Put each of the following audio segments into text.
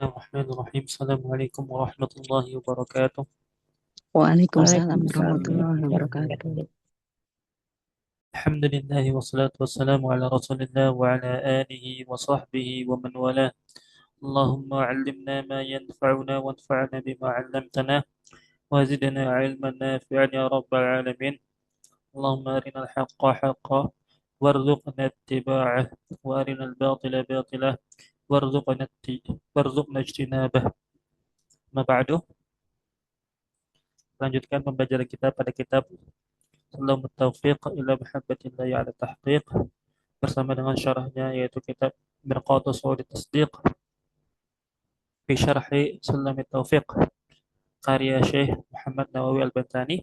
Bismillahirrahmanirrahim. Assalamualaikum warahmatullahi wabarakatuh. Waalaikumsalam Waalaikumsalam warahmatullahi wabarakatuh. Alhamdulillahi wassalatu wassalamu ala rasulillah wa ala alihi wa sahbihi wa man wala. Allahumma allimna ma yanfa'una wanfa'na bima 'allamtana wa zidna 'ilman nafi'an ya rabbal alamin. Allahumma arina al-haqqa haqqan warzuqna ittiba'ah wa arina al-batila batilah warzuqna ijtinabah. Ma ba'du. Lanjutkan pembelajaran kita pada kitab Salamut Taufiq ila Muhabbatillahi ala Tahqiq bersama dengan syarahnya yaitu kitab Mirqatus Sawdi Tasdiq fi syarhi Salamut Taufiq karya Syekh Muhammad Nawawi Al-Bantani,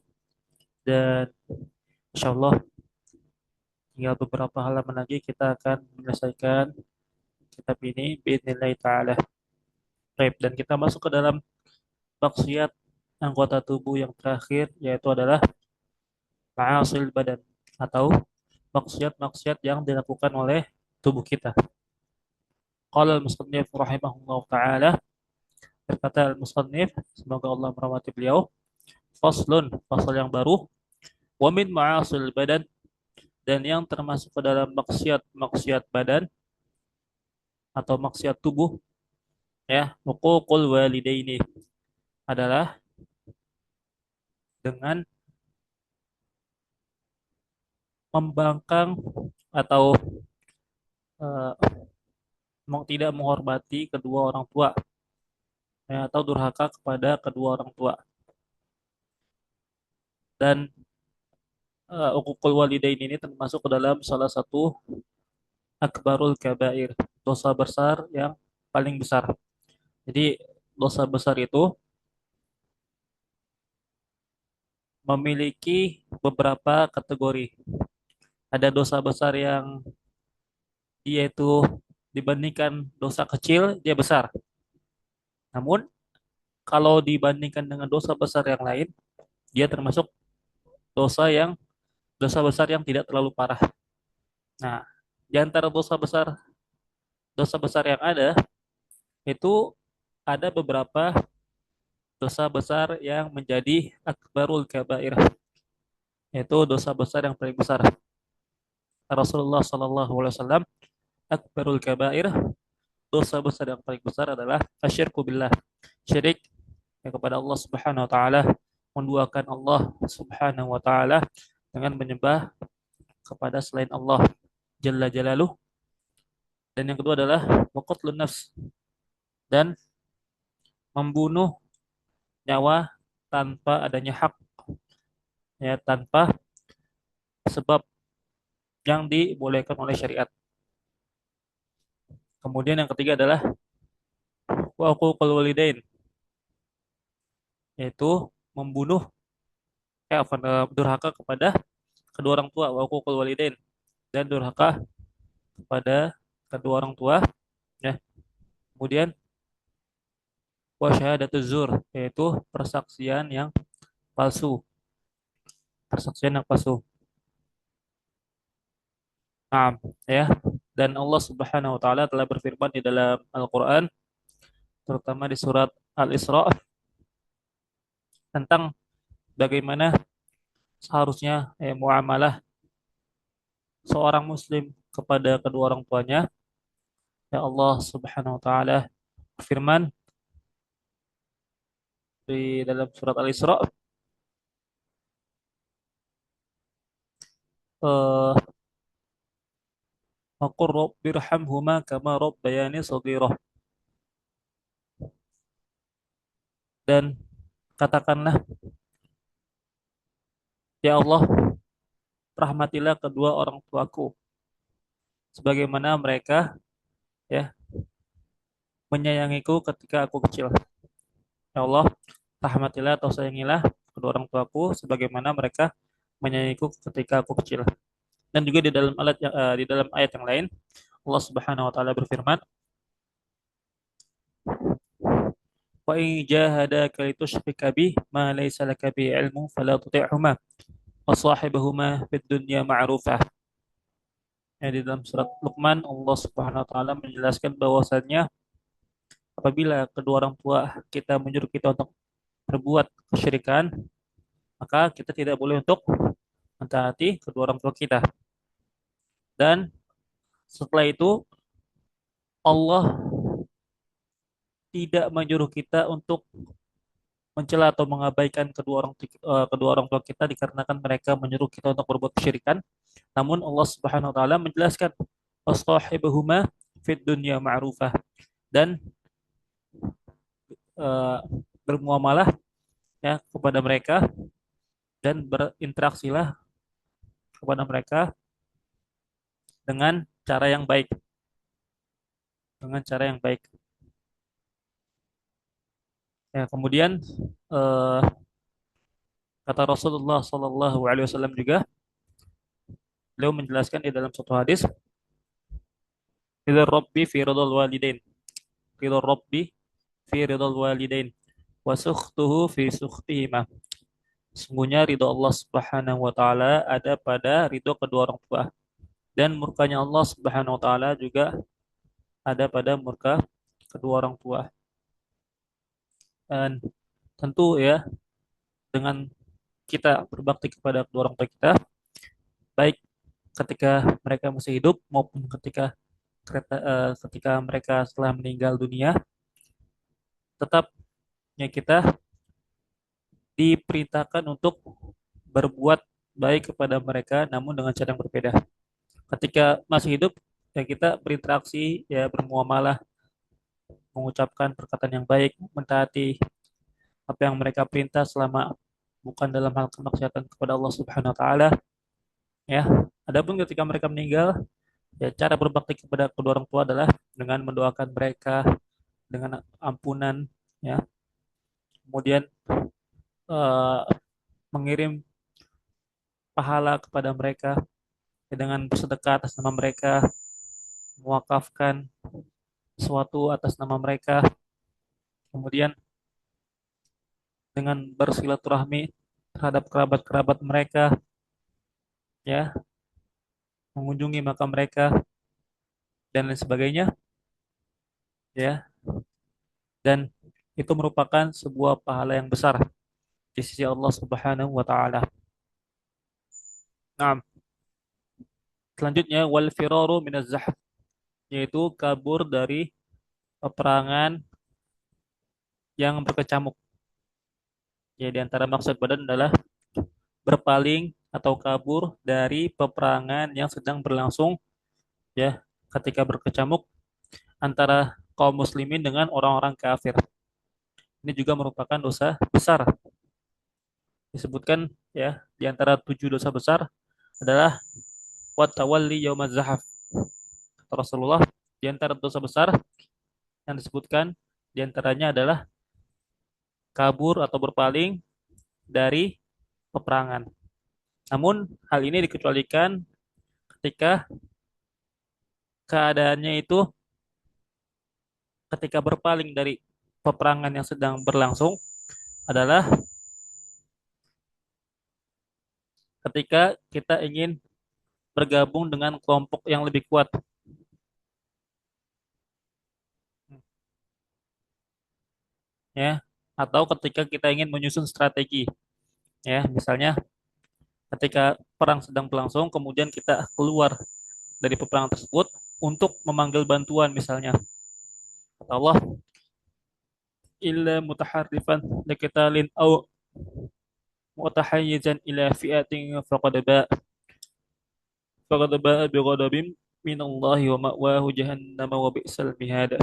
dan insyaallah tinggal beberapa halaman lagi kita akan menyelesaikan kitab ini biidznillah ta'ala. Baik, dan kita masuk ke dalam maksiat anggota tubuh yang terakhir, yaitu adalah ma'asil badan atau maksiat-maksiat yang dilakukan oleh tubuh kita. Qala al-musannif rahimahullah ta'ala, berkata al-musannif, semoga Allah merahmati beliau, faslun, fasal yang baru, wa min ma'asil badan, dan yang termasuk ke dalam maksiat-maksiat badan atau maksiat tubuh, ya, uququl walidaini, adalah dengan membangkang atau uh, tidak menghormati kedua orang tua, ya, atau durhaka kepada kedua orang tua. Dan uququl walidain ini termasuk ke dalam salah satu akbarul kabair, dosa besar yang paling besar. Jadi dosa besar itu memiliki beberapa kategori. Ada dosa besar yang dia itu dibandingkan dosa kecil dia besar. Namun kalau dibandingkan dengan dosa besar yang lain, dia termasuk dosa besar yang tidak terlalu parah. Nah, di antara dosa besar yang ada itu ada beberapa dosa besar yang menjadi akbarul kabair, yaitu dosa besar yang paling besar. Rasulullah Shallallahu Alaihi Wasallam, akbarul kabair, dosa besar yang paling besar adalah asyirku billah, syirik ya kepada Allah Subhanahu Wa Taala, menduakan Allah Subhanahu Wa Taala dengan menyembah kepada selain Allah Jalla Jalaluh. Dan yang kedua adalah waqatlun nafs, dan membunuh nyawa tanpa adanya hak, ya, tanpa sebab yang dibolehkan oleh syariat. Kemudian yang ketiga adalah wa uququl walidain, yaitu membunuh durhaka kepada kedua orang tua, wa uququl walidain, dan durhaka kepada kedua orang tua, ya. Kemudian wa syahadatuz zur, yaitu persaksian yang palsu. Persaksian yang palsu. Nah, ya. Dan Allah Subhanahu wa taala telah berfirman di dalam Al-Qur'an, terutama di surat Al-Isra, tentang bagaimana seharusnya muamalah seorang muslim kepada kedua orang tuanya. Ya, Allah Subhanahu wa taala berfirman di dalam surat Al-Isra, eh Waqur rabbirhamhuma kama rabbayani shaghirah, dan katakanlah, ya Allah, rahmatilah kedua orang tuaku sebagaimana mereka, ya, menyayangiku ketika aku kecil. Ya Allah, rahmatilah atau sayangilah kedua orang tuaku sebagaimana mereka menyayangiku ketika aku kecil. Dan juga di dalam ayat yang lain Allah Subhanahu wa taala berfirman, wa in jahadaka litusyrika bi ma laysa laka bi ilmu fala tuti'huma wa sahibahuma fid dunya ma'rufah. Ya, di dalam surat Luqman Allah Subhanahu wa taala menjelaskan bahwasannya apabila kedua orang tua kita menyuruh kita untuk berbuat kesyirikan, maka kita tidak boleh untuk mentaati kedua orang tua kita. Dan setelah itu Allah tidak menyuruh kita untuk mencela atau mengabaikan kedua orang tua kita dikarenakan mereka menyuruh kita untuk berbuat kesyirikan. Namun Allah Subhanahu wa taala menjelaskan washahibuhuma fid dunya ma'rufah, dan eh, bermuamalah ya kepada mereka dan berinteraksilah kepada mereka dengan cara yang baik, dengan cara yang baik. Ya, kemudian eh, kata Rasulullah Shallallahu Alaihi Wasallam juga, beliau menjelaskan di dalam suatu hadis, ridho Rabbi fi ridhol walidain, ridho Rabbi fi ridhol walidain, wa sukhtuhu fi sukhtihima. Sungguhnya ridho Allah Subhanahu wa taala ada pada ridho kedua orang tua, dan murkanya Allah Subhanahu wa taala juga ada pada murka kedua orang tua. Dan tentu ya, dengan kita berbakti kepada kedua orang tua kita, baik ketika mereka masih hidup maupun ketika mereka setelah meninggal dunia, tetap ya kita diperintahkan untuk berbuat baik kepada mereka, namun dengan cara yang berbeda. Ketika masih hidup, ya kita berinteraksi, ya bermuamalah, mengucapkan perkataan yang baik, mentaati apa yang mereka perintah selama bukan dalam hal kemaksiatan kepada Allah Subhanahu wa taala, ya. Adapun ketika mereka meninggal, ya cara berbakti kepada kedua orang tua adalah dengan mendoakan mereka dengan ampunan, ya. Kemudian eh, mengirim pahala kepada mereka ya, dengan bersedekah atas nama mereka, mewakafkan sesuatu atas nama mereka, kemudian dengan bersilaturahmi terhadap kerabat-kerabat mereka, ya, mengunjungi makam mereka dan lain sebagainya, ya. Dan itu merupakan sebuah pahala yang besar di sisi Allah Subhanahu wa taala. Nah, selanjutnya wal firaru minaz zahf, yaitu kabur dari peperangan yang berkecamuk. Ya, di antara maksud badan adalah berpaling atau kabur dari peperangan yang sedang berlangsung, ya, ketika berkecamuk antara kaum muslimin dengan orang-orang kafir. Ini juga merupakan dosa besar. Disebutkan ya di antara 7 dosa besar adalah wat tawalli yaumaz zahaf. Kata Rasulullah, di antara dosa besar yang disebutkan di antaranya adalah kabur atau berpaling dari peperangan. Namun hal ini dikecualikan ketika keadaannya itu ketika berpaling dari peperangan yang sedang berlangsung adalah ketika kita ingin bergabung dengan kelompok yang lebih kuat, ya, atau ketika kita ingin menyusun strategi, ya, misalnya ketika perang sedang berlangsung kemudian kita keluar dari peperangan tersebut untuk memanggil bantuan, misalnya kata Allah illa mutaharrifan liqitalin au mutahayyizan ila fi'atin faqad ba'a bighadabin minallahi wa ma'wahu jahannam wa bi'sal mihad.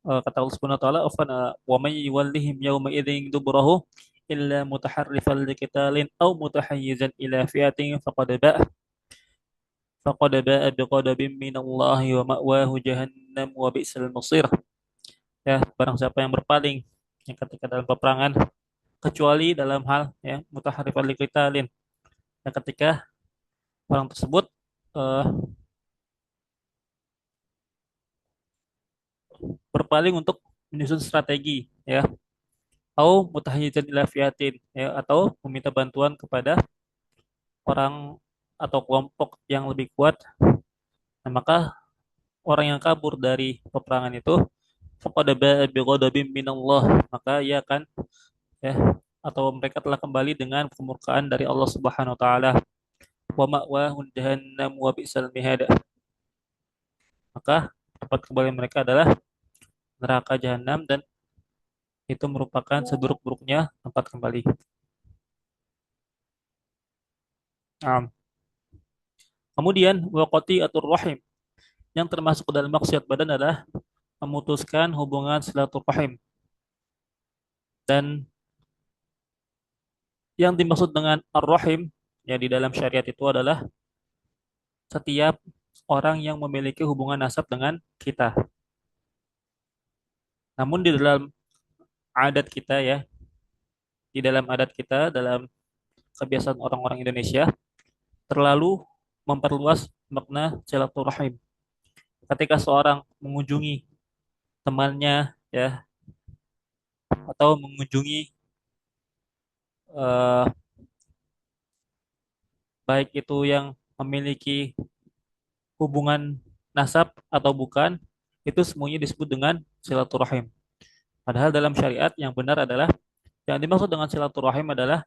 Kata Allah Subhanahu wa taala afana wa may yuwallihim yawma idzin dubrahu illa mutaharrifan liqitalin aw mutahayyizan ila fi'atin faqad ba'a bighadabin minallahi wa ma'wahu jahannam wa bi'sal masir. Ya, barang siapa yang berpaling yang ketika dalam peperangan kecuali dalam hal ya mutaharrifan liqitalin, yang ketika orang tersebut eh, berpaling untuk menyusun strategi, ya, atau mutahayyizan ila fiatin, ya, atau meminta bantuan kepada orang atau kelompok yang lebih kuat. Nah, maka orang yang kabur dari peperangan itu, faqad ba'a bighadabin minallah, maka ia akan, ya, atau mereka telah kembali dengan kemurkaan dari Allah Subhanahu wa taala. Wa ma'wahum jahannam wa bi'sal mihad. Maka tempat kembali mereka adalah neraka jahanam, dan itu merupakan seburuk-buruknya tempat kembali. Nah, kemudian waqati atur rahim, yang termasuk dalam maksiat badan adalah memutuskan hubungan silaturahim. Dan yang dimaksud dengan ar-rahim ya di dalam syariat itu adalah setiap orang yang memiliki hubungan nasab dengan kita. Namun di dalam adat kita ya, di dalam adat kita, dalam kebiasaan orang-orang Indonesia, terlalu memperluas makna silaturahim. Ketika seorang mengunjungi temannya ya, atau mengunjungi eh, baik itu yang memiliki hubungan nasab atau bukan, itu semuanya disebut dengan silaturahim. Padahal dalam syariat yang benar adalah, yang dimaksud dengan silaturahim adalah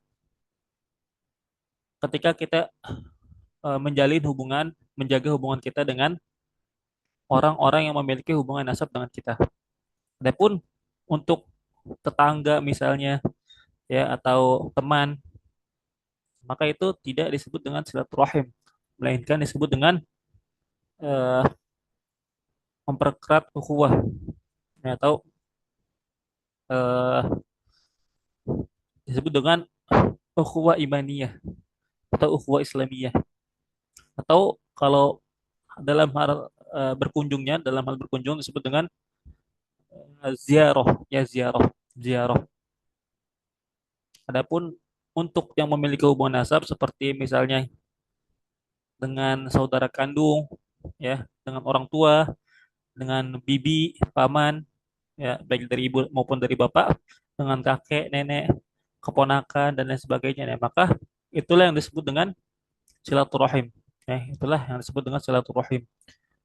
ketika kita menjalin hubungan, menjaga hubungan kita dengan orang-orang yang memiliki hubungan nasab dengan kita. Adapun untuk tetangga misalnya ya, atau teman, maka itu tidak disebut dengan silaturahim, melainkan disebut dengan eh, memperkerat ukhuwah ya, atau eh, disebut dengan ukhuwah imaniyah atau ukhuwah islamiyah. Atau kalau dalam hal berkunjungnya, dalam hal berkunjung disebut dengan ziarah ya, ziarah. Adapun untuk yang memiliki hubungan nasab seperti misalnya dengan saudara kandung ya, dengan orang tua, dengan bibi, paman ya, baik dari ibu maupun dari bapak, dengan kakek, nenek, keponakan dan lain sebagainya ya, maka itulah yang disebut dengan silaturahim. Itulah yang disebut dengan silaturahim.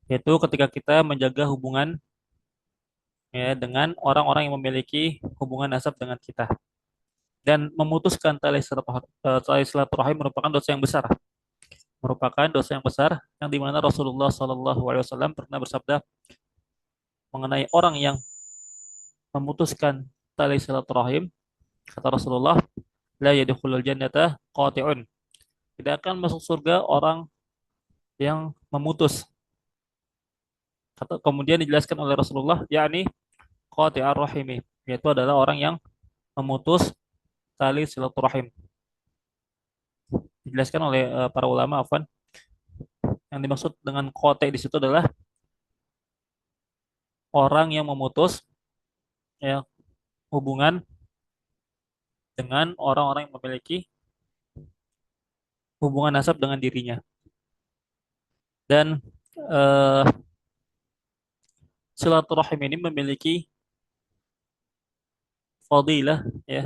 Yaitu ketika kita menjaga hubungan ya dengan orang-orang yang memiliki hubungan nasab dengan kita. Dan memutuskan tali silaturahim merupakan dosa yang besar. Merupakan dosa yang besar yang dimana Rasulullah SAW pernah bersabda mengenai orang yang memutuskan tali silaturahim. Kata Rasulullah, la yadkhulul jannata qati'un. Tidak akan masuk surga orang yang memutus. Kemudian dijelaskan oleh Rasulullah, yakni qati'ar rahimi, yaitu adalah orang yang memutus tali silaturahim. Dijelaskan oleh para ulama, afwan, yang dimaksud dengan qati' di situ adalah orang yang memutus ya hubungan dengan orang-orang yang memiliki hubungan nasab dengan dirinya. Dan eh, silaturahim ini memiliki fadilah ya,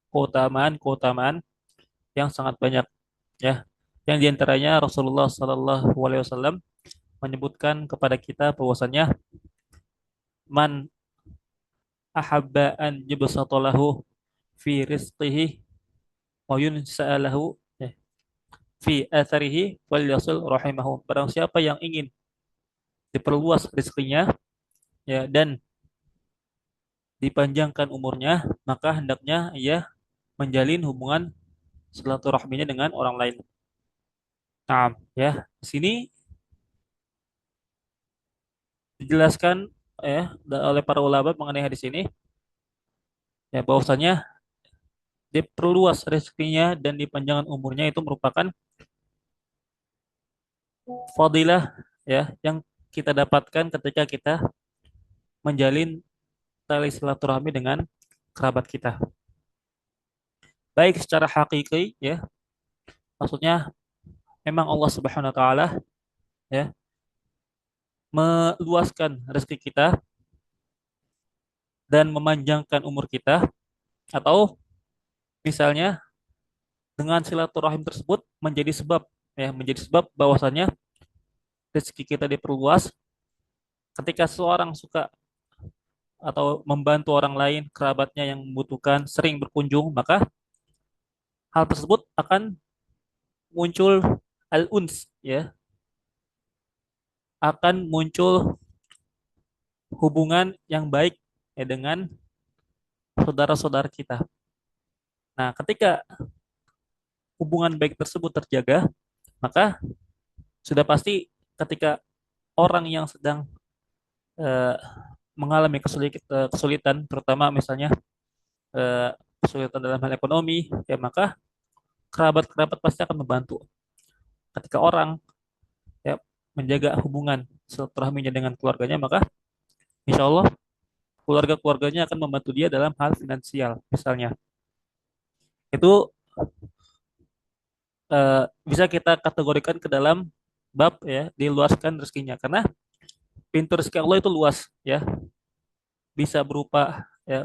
keutamaan yang sangat banyak ya. Yang diantaranya Rasulullah Sallallahu Alaihi Wasallam menyebutkan kepada kita bahwasanya man ahabba an yubsatalahu fi rizqihi wa yunsa'alahu fi atharihi wal yasil rahimahu. Barang siapa yang ingin diperluas rezekinya ya, dan dipanjangkan umurnya, maka hendaknya ia menjalin hubungan silaturahminya dengan orang lain. Nah, ya, di sini dijelaskan ya oleh para ulama mengenai hadis ini ya, bahwasanya diperluas rezekinya dan dipanjangkan umurnya itu merupakan fadilah ya yang kita dapatkan ketika kita menjalin tali silaturahmi dengan kerabat kita. Baik secara hakiki ya, maksudnya memang Allah Subhanahu wa taala ya meluaskan rezeki kita dan memanjangkan umur kita, atau misalnya dengan silaturahim tersebut menjadi sebab ya, menjadi sebab bahwasannya rezeki kita diperluas ketika seorang suka atau membantu orang lain, kerabatnya yang membutuhkan, sering berkunjung, maka hal tersebut akan muncul al-uns, ya, akan muncul hubungan yang baik, ya, dengan saudara-saudara kita. Nah, ketika hubungan baik tersebut terjaga, maka sudah pasti ketika orang yang sedang eh, mengalami kesulitan, terutama misalnya kesulitan dalam hal ekonomi, ya maka kerabat-kerabat pasti akan membantu. Ketika orang, ya, menjaga hubungan silaturahminya dengan keluarganya, maka insya Allah keluarga-keluarganya akan membantu dia dalam hal finansial, misalnya. Itu bisa kita kategorikan ke dalam bab, ya, diluaskan rezekinya, karena pintu rezeki Allah itu luas, ya, bisa berupa, ya,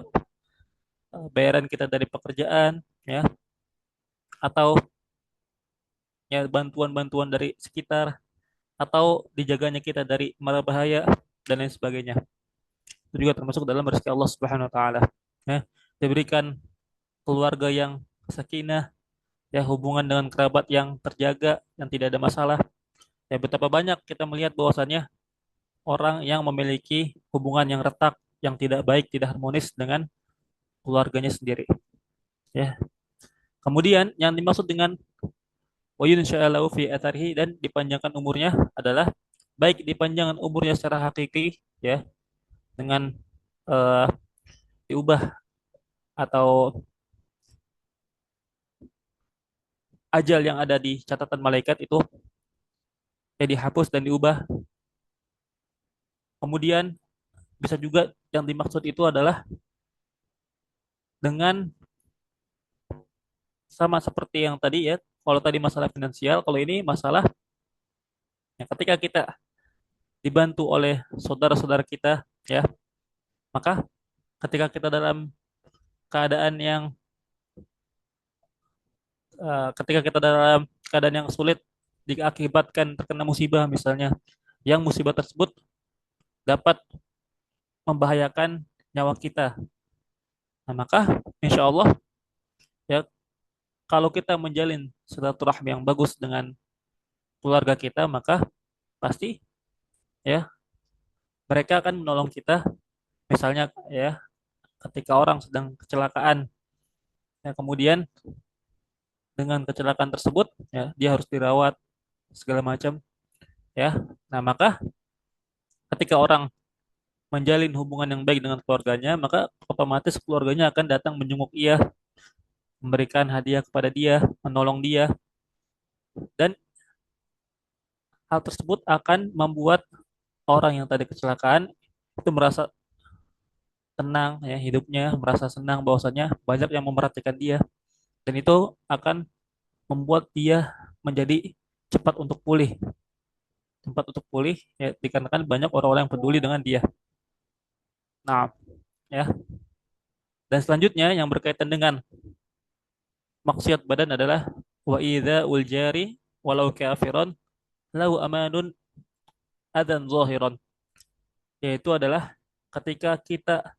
bayaran kita dari pekerjaan, ya, atau ya bantuan-bantuan dari sekitar, atau dijaganya kita dari mara bahaya dan lain sebagainya. Itu juga termasuk dalam rezeki Allah Subhanahu wa taala. Ya, diberikan keluarga yang sakinah, ya, hubungan dengan kerabat yang terjaga, yang tidak ada masalah. Ya, betapa banyak kita melihat bahwasannya orang yang memiliki hubungan yang retak, yang tidak baik, tidak harmonis dengan keluarganya sendiri. Ya. Kemudian yang dimaksud dengan wa yunsha'alahu fi atharihi, dan dipanjangkan umurnya adalah baik dipanjangkan umurnya secara hakiki, ya, dengan eh, diubah atau ajal yang ada di catatan malaikat itu, ya, dihapus dan diubah. Kemudian bisa juga yang dimaksud itu adalah dengan sama seperti yang tadi, ya. Kalau tadi masalah finansial, kalau ini masalah, ya, ketika kita dibantu oleh saudara-saudara kita, ya, maka ketika kita dalam keadaan yang ketika kita dalam keadaan yang sulit diakibatkan terkena musibah misalnya, yang musibah tersebut dapat membahayakan nyawa kita. Nah, maka insya Allah, ya, kalau kita menjalin silaturahmi yang bagus dengan keluarga kita, maka pasti, ya, mereka akan menolong kita. Misalnya, ya, ketika orang sedang kecelakaan, ya, kemudian dengan kecelakaan tersebut, ya, dia harus dirawat segala macam, ya. Nah, maka ketika orang menjalin hubungan yang baik dengan keluarganya, maka otomatis keluarganya akan datang menjenguk ia, memberikan hadiah kepada dia, menolong dia, dan hal tersebut akan membuat orang yang tadi kecelakaan itu merasa tenang, ya, hidupnya merasa senang bahwasanya banyak yang memperhatikan dia, dan itu akan membuat dia menjadi cepat untuk pulih, cepat untuk pulih, ya, dikarenakan banyak orang-orang yang peduli dengan dia. Nah, ya, dan selanjutnya yang berkaitan dengan maksiat badan adalah wa idza ul jari walau kafiron lau amanun adan zahiron, yaitu adalah ketika kita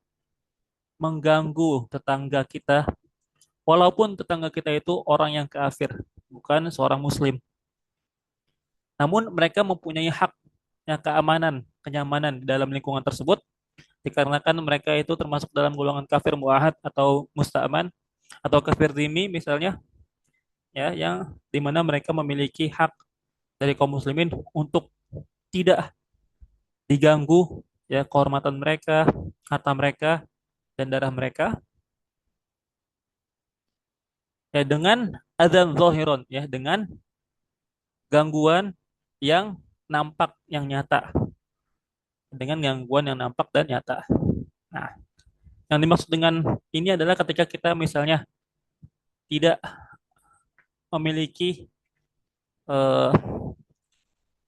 mengganggu tetangga kita, walaupun tetangga kita itu orang yang kafir, bukan seorang muslim, namun mereka mempunyai hak, ya, keamanan, kenyamanan di dalam lingkungan tersebut, dikarenakan mereka itu termasuk dalam golongan kafir muahad atau musta'man atau kafir dhimmi misalnya, ya, yang dimana mereka memiliki hak dari kaum muslimin untuk tidak diganggu, ya, kehormatan mereka, harta mereka, dan darah mereka, ya, dengan adzan zahiron, ya, dengan gangguan yang nampak, yang nyata, dengan gangguan yang nampak dan nyata. Nah, yang dimaksud dengan ini adalah ketika kita misalnya tidak memiliki eh,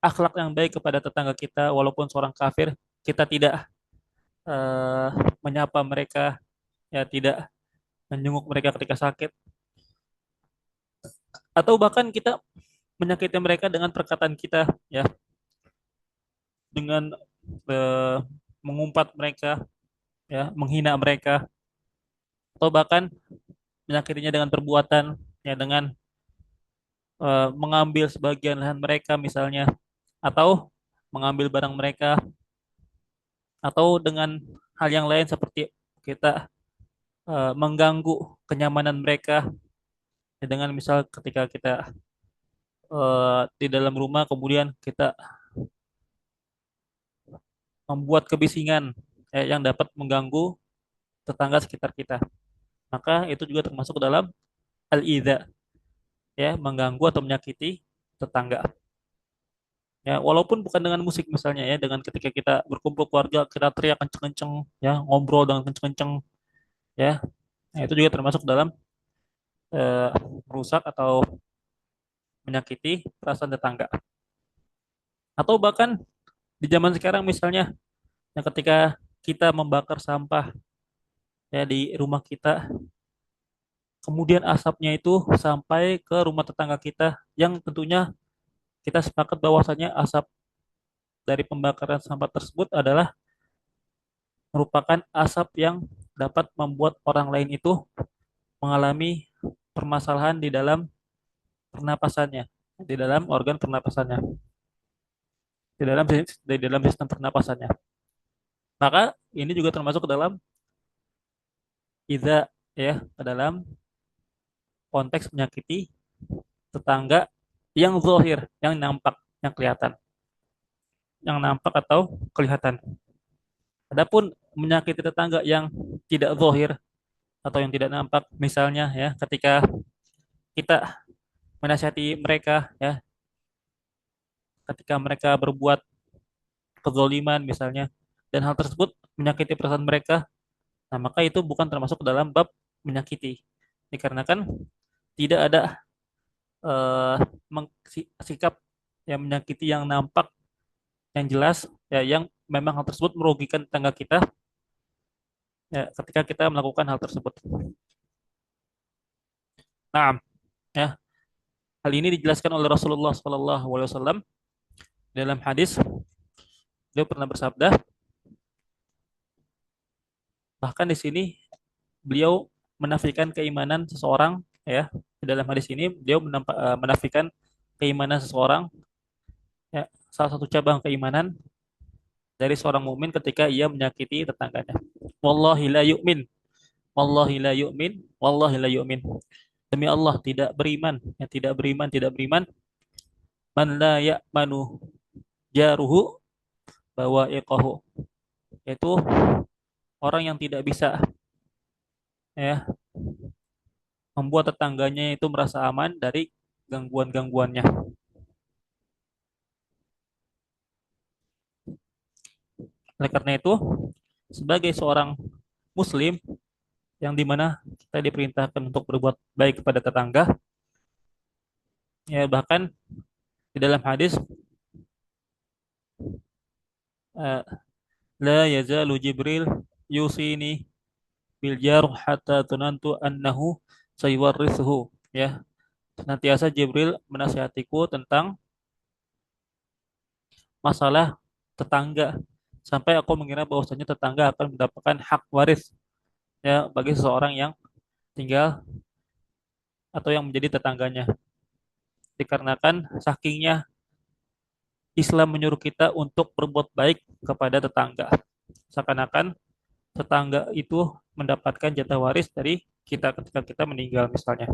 akhlak yang baik kepada tetangga kita, walaupun seorang kafir, kita tidak eh, menyapa mereka, ya, tidak menjenguk mereka ketika sakit, atau bahkan kita menyakiti mereka dengan perkataan kita, ya, dengan eh, mengumpat mereka, ya, menghina mereka, atau bahkan menyakitinya dengan perbuatan, ya, dengan mengambil sebagian lahan mereka misalnya, atau mengambil barang mereka, atau dengan hal yang lain seperti kita mengganggu kenyamanan mereka, ya, dengan misal ketika kita di dalam rumah kemudian kita membuat kebisingan, yang dapat mengganggu tetangga sekitar kita, maka itu juga termasuk dalam al-idza, ya, mengganggu atau menyakiti tetangga. Ya, walaupun bukan dengan musik misalnya, ya, dengan ketika kita berkumpul keluarga kita teriak kenceng-kenceng, ya, ngobrol dengan kenceng-kenceng, ya, nah, itu juga termasuk dalam eh, merusak atau menyakiti perasaan tetangga. Atau bahkan di zaman sekarang misalnya, ya, ketika kita membakar sampah, ya, di rumah kita, kemudian asapnya itu sampai ke rumah tetangga kita, yang tentunya kita sepakat bahwasanya asap dari pembakaran sampah tersebut adalah merupakan asap yang dapat membuat orang lain itu mengalami permasalahan di dalam pernapasannya, di dalam organ pernapasannya, di dalam sistem pernapasannya. Maka ini juga termasuk ke dalam idza, ya, ke dalam konteks menyakiti tetangga yang zahir, yang nampak, yang kelihatan, atau kelihatan. Adapun menyakiti tetangga yang tidak zahir atau yang tidak nampak, misalnya, ya, ketika kita menasihati mereka, ya, ketika mereka berbuat kezaliman misalnya, dan hal tersebut menyakiti perasaan mereka, nah maka itu bukan termasuk dalam bab menyakiti. Dikarenakan tidak ada eh, sikap yang menyakiti yang nampak, yang jelas, ya, yang memang hal tersebut merugikan tetangga kita, ya, ketika kita melakukan hal tersebut. Nah, ya, hal ini dijelaskan oleh Rasulullah SAW dalam hadis. Beliau pernah bersabda, bahkan di sini beliau menafikan keimanan seseorang, ya, di dalam hadis ini beliau menafikan keimanan seseorang, ya, salah satu cabang keimanan dari seorang mukmin ketika ia menyakiti tetangganya. Wallahi la yu'min, wallahi la yu'min, wallahi la yu'min. Demi Allah tidak beriman, ya, tidak beriman, tidak beriman, man la ya'manu jaruhu bawa'iqahu, yaitu orang yang tidak bisa, ya, membuat tetangganya itu merasa aman dari gangguan-gangguannya. Oleh karena itu, sebagai seorang muslim yang dimana kita diperintahkan untuk berbuat baik kepada tetangga, ya, bahkan di dalam hadis, eh, la yazalu Jibril yusini bil jar hatta tunantu annahu sayuwarrithuhu, ya, senantiasa Jibril menasihatiku tentang masalah tetangga sampai aku mengira bahwasanya tetangga akan mendapatkan hak waris, ya, bagi seseorang yang tinggal atau yang menjadi tetangganya. Dikarenakan sakingnya Islam menyuruh kita untuk berbuat baik kepada tetangga, seakan-akan tetangga itu mendapatkan jatah waris dari kita ketika kita meninggal misalnya.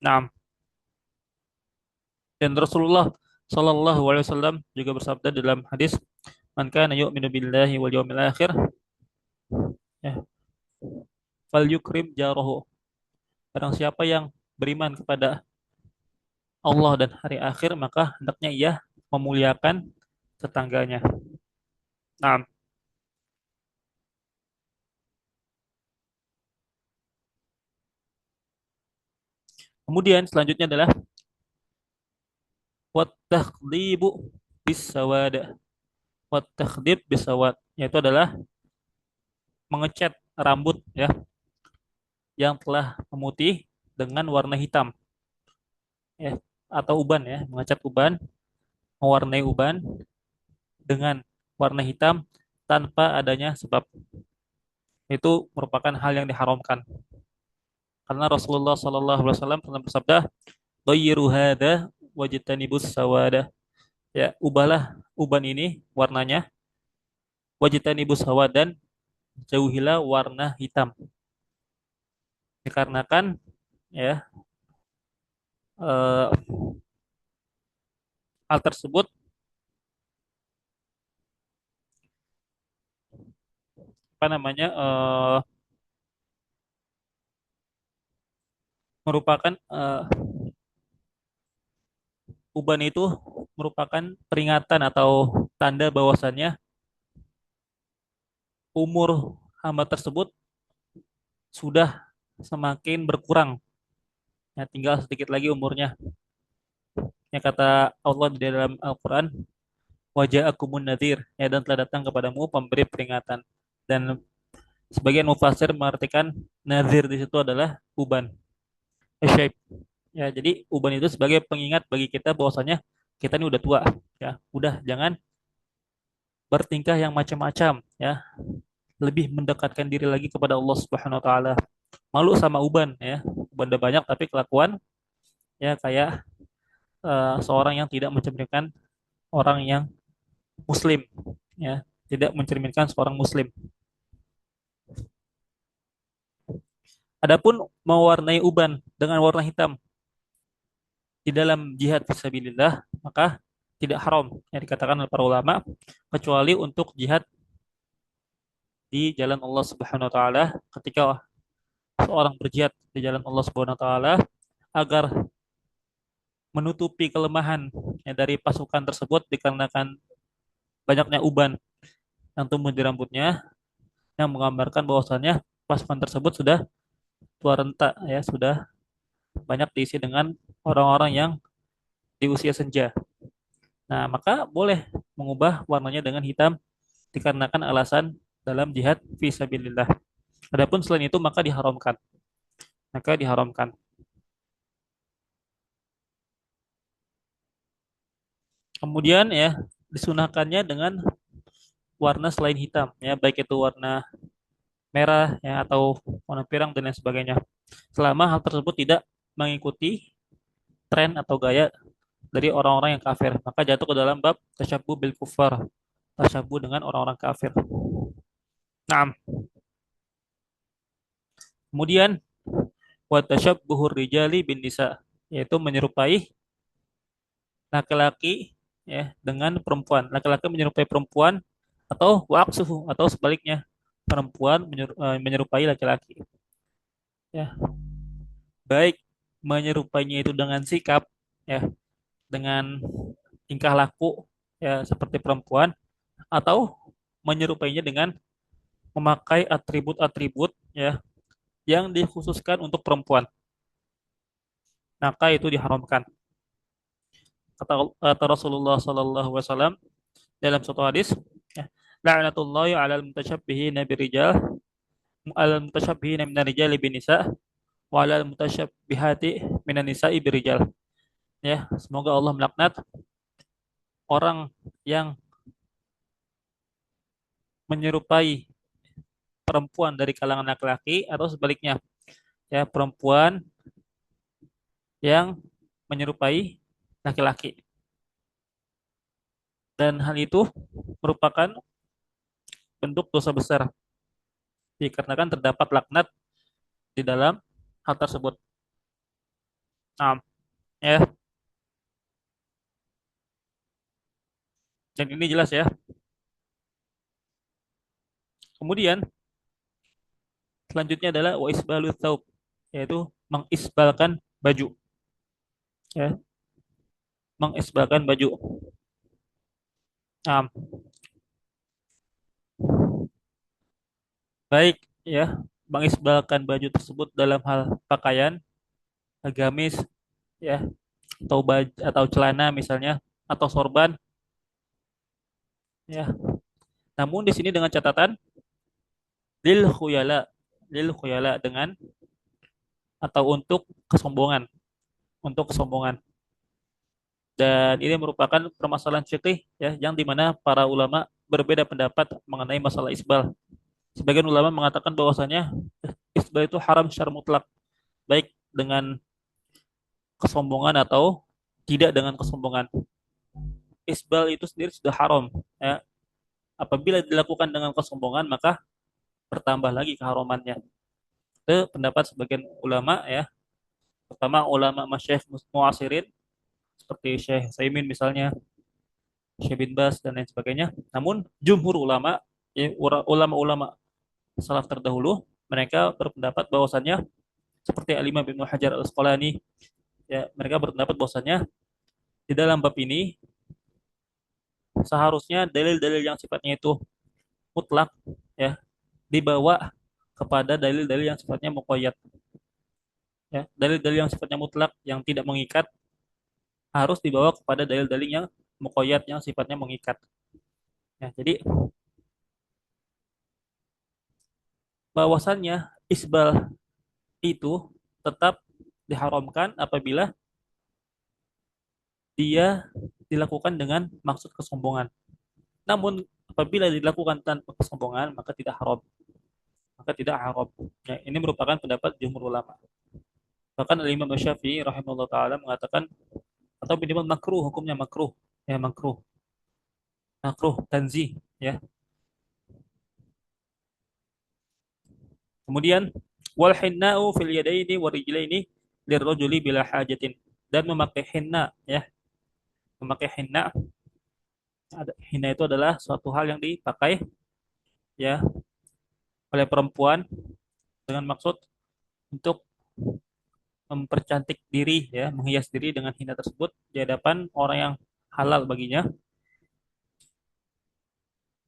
Nah, dan Rasulullah Shallallahu Alaihi Wasallam juga bersabda dalam hadis, "Man kana yu'minu billahi wal yawmil akhir, ya, fal yukrim jarahu." Barang siapa yang beriman kepada Allah dan hari akhir, maka hendaknya ia memuliakan tetangganya. Nah, kemudian selanjutnya adalah wat takhdibu bisawada. Wat takhdib bisawad, yaitu adalah mengecat rambut, ya, yang telah memutih dengan warna hitam, ya, atau uban, ya, mengecat uban, mewarnai uban dengan warna hitam tanpa adanya sebab. Itu merupakan hal yang diharamkan. Karena Rasulullah SAW pernah bersabda, "Ghayyiru hadza wajtanibus sawada." Ya, ubahlah uban ini warnanya, wajtanibus sawad, dan jauhilah warna hitam. Dikarenakan ya eh, hal tersebut apa namanya merupakan uban itu merupakan peringatan atau tanda bahwasannya umur hamba tersebut sudah semakin berkurang. Ya, tinggal sedikit lagi umurnya. Ya, kata Allah di dalam Al-Quran, wajah akumun nadir, ya, dan telah datang kepadamu pemberi peringatan. Dan sebagian mufassir mengartikan nazir di situ adalah uban, syaib. Ya, jadi uban itu sebagai pengingat bagi kita bahwasanya kita ini udah tua, ya, udah jangan bertingkah yang macam-macam, ya, lebih mendekatkan diri lagi kepada Allah Subhanahu Wa Taala. Malu sama uban, ya, uban udah banyak tapi kelakuan ya kayak seorang yang tidak mencerminkan orang yang muslim, ya, tidak mencerminkan seorang muslim. Adapun mewarnai uban dengan warna hitam di dalam jihad fisabilillah maka tidak haram yang dikatakan oleh para ulama kecuali untuk jihad di jalan Allah Subhanahu wa taala. Ketika seorang berjihad di jalan Allah Subhanahu wa taala agar menutupi kelemahan ya, dari pasukan tersebut dikarenakan banyaknya uban yang tumbuh di rambutnya yang menggambarkan bahwasannya pasukan tersebut sudah tua renta, ya, sudah banyak diisi dengan orang-orang yang di usia senja. Nah, maka boleh mengubah warnanya dengan hitam dikarenakan alasan dalam jihad fisabilillah. Adapun selain itu maka diharamkan. Maka diharamkan. Kemudian ya disunahkannya dengan warna selain hitam, ya, baik itu warna merah ya atau warna pirang dan lain sebagainya. Selama hal tersebut tidak mengikuti tren atau gaya dari orang-orang yang kafir, maka jatuh ke dalam bab tasyabbuh bil kufar, tasyabbuh dengan orang-orang kafir. Nah, kemudian wa tasyabbuhur rijali bin nisa, yaitu menyerupai laki-laki ya dengan perempuan. Laki-laki menyerupai perempuan atau waqsuhu atau sebaliknya perempuan menyerupai laki-laki. Ya, baik menyerupainya itu dengan sikap ya, dengan tingkah laku ya seperti perempuan atau menyerupainya dengan memakai atribut-atribut ya yang dikhususkan untuk perempuan. Maka itu diharamkan. Kata Rasulullah sallallahu alaihi wasallam dalam suatu hadis, ya, la'natullahi 'alal mutasyabbihin birijal, 'alal mutasyabbihin minar rijali bin nisa, wa 'alal mutasyabbihati minan nisa'i birijal. Ya, semoga Allah melaknat orang yang menyerupai perempuan dari kalangan laki-laki atau sebaliknya, ya, perempuan yang menyerupai laki-laki. Dan hal itu merupakan bentuk dosa besar dikarenakan terdapat laknat di dalam hal tersebut. Nah, ya, dan ini jelas ya. Kemudian selanjutnya adalah wa isbalu tsaub, yaitu mengisbalkan baju, ya, mengisbalkan baju. Nah, baik ya, mengisbalkan baju tersebut dalam hal pakaian, gamis ya, atau baju atau celana misalnya atau sorban ya. Namun di sini dengan catatan lil khuyala, lil khuyala dengan atau untuk kesombongan, untuk kesombongan. Dan ini merupakan permasalahan fikih ya yang dimana para ulama berbeda pendapat mengenai masalah isbal. Sebagian ulama mengatakan bahwasanya isbal itu haram secara mutlak, baik dengan kesombongan atau tidak dengan kesombongan. Isbal itu sendiri sudah haram. Ya. Apabila dilakukan dengan kesombongan, maka bertambah lagi keharamannya. Itu pendapat sebagian ulama ya. Pertama ulama masyayikh muasirin seperti Syekh Saimin misalnya, Syekh bin Bas dan lain sebagainya. Namun jumhur ulama, ya, ulama-ulama salaf terdahulu, mereka berpendapat bahwasannya seperti Al-Imam Ibnu Hajar Al-Asqalani, ya, mereka berpendapat bahwasannya di dalam bab ini seharusnya dalil-dalil yang sifatnya itu mutlak ya dibawa kepada dalil-dalil yang sifatnya muqayyad, ya. Dalil-dalil yang sifatnya mutlak yang tidak mengikat harus dibawa kepada dalil-dalil yang muqayyad yang sifatnya mengikat. Ya, jadi bahwasannya isbal itu tetap diharamkan apabila dia dilakukan dengan maksud kesombongan. Namun apabila dilakukan tanpa kesombongan maka tidak haram. Maka tidak haram. Ya, ini merupakan pendapat jumhur ulama. Bahkan Imam Syafi'i rahimahullah taala mengatakan atau minimal makruh, hukumnya makruh. Ya, makruh. Makruh tanzih ya. Kemudian wal hinna'u fil yadaini wa rijlaini lirrajuli bila hajatin, dan memakai hinna ya. Memakai hinna, hinna itu adalah suatu hal yang dipakai ya oleh perempuan dengan maksud untuk mempercantik diri ya, menghias diri dengan hina tersebut di hadapan orang yang halal baginya.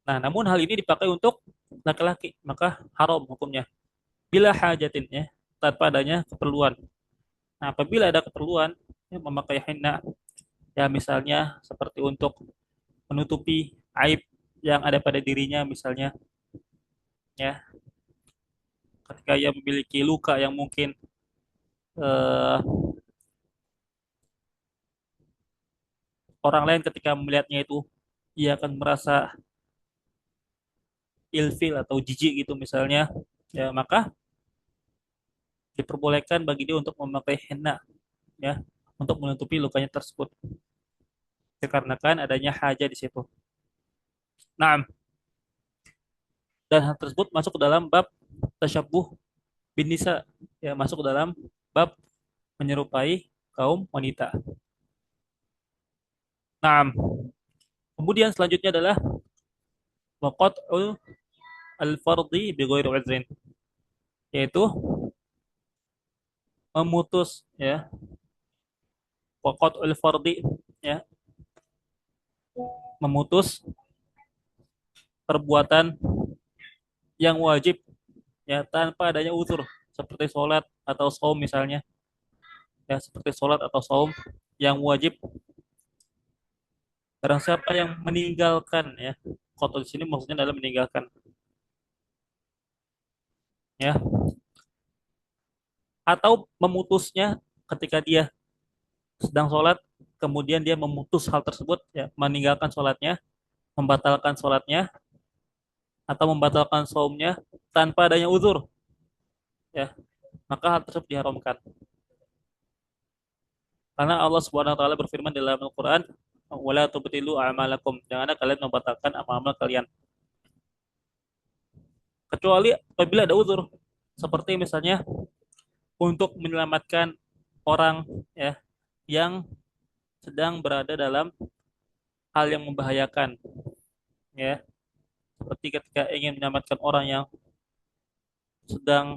Nah, namun hal ini dipakai untuk laki-laki, maka haram hukumnya. Bila hajatin ya, tanpa adanya keperluan. Nah, apabila ada keperluan ya, memakai henna, ya misalnya seperti untuk menutupi aib yang ada pada dirinya misalnya, ya ketika ia memiliki luka yang mungkin eh, orang lain ketika melihatnya itu ia akan merasa ilfil atau jijik gitu misalnya, ya maka diperbolehkan bagi dia untuk memakai henna ya untuk menutupi lukanya tersebut dikarenakan adanya hajat di situ. Nah, dan hal tersebut masuk ke dalam bab tasyabuh bin nisa, ya masuk ke dalam bab menyerupai kaum wanita. Nah, kemudian selanjutnya adalah waqat'u al-fardhi bi ghairi uzrin, yaitu memutus ya waqat'u al-fardhi ya memutus perbuatan yang wajib ya tanpa adanya uzur seperti sholat atau saum misalnya, ya seperti sholat atau saum yang wajib barang siapa yang meninggalkan ya, kotor di sini maksudnya adalah meninggalkan ya, atau memutusnya ketika dia sedang sholat kemudian dia memutus hal tersebut ya, meninggalkan sholatnya, membatalkan sholatnya atau membatalkan saumnya tanpa adanya uzur ya, maka hal tersebut diharamkan karena Allah Subhanahu wa taala berfirman dalam Al-Qur'an wala tubtilu a'malakum, janganlah kalian membatalkan amal-amal kalian kecuali apabila ada uzur seperti misalnya untuk menyelamatkan orang ya yang sedang berada dalam hal yang membahayakan ya, seperti ketika ingin menyelamatkan orang yang sedang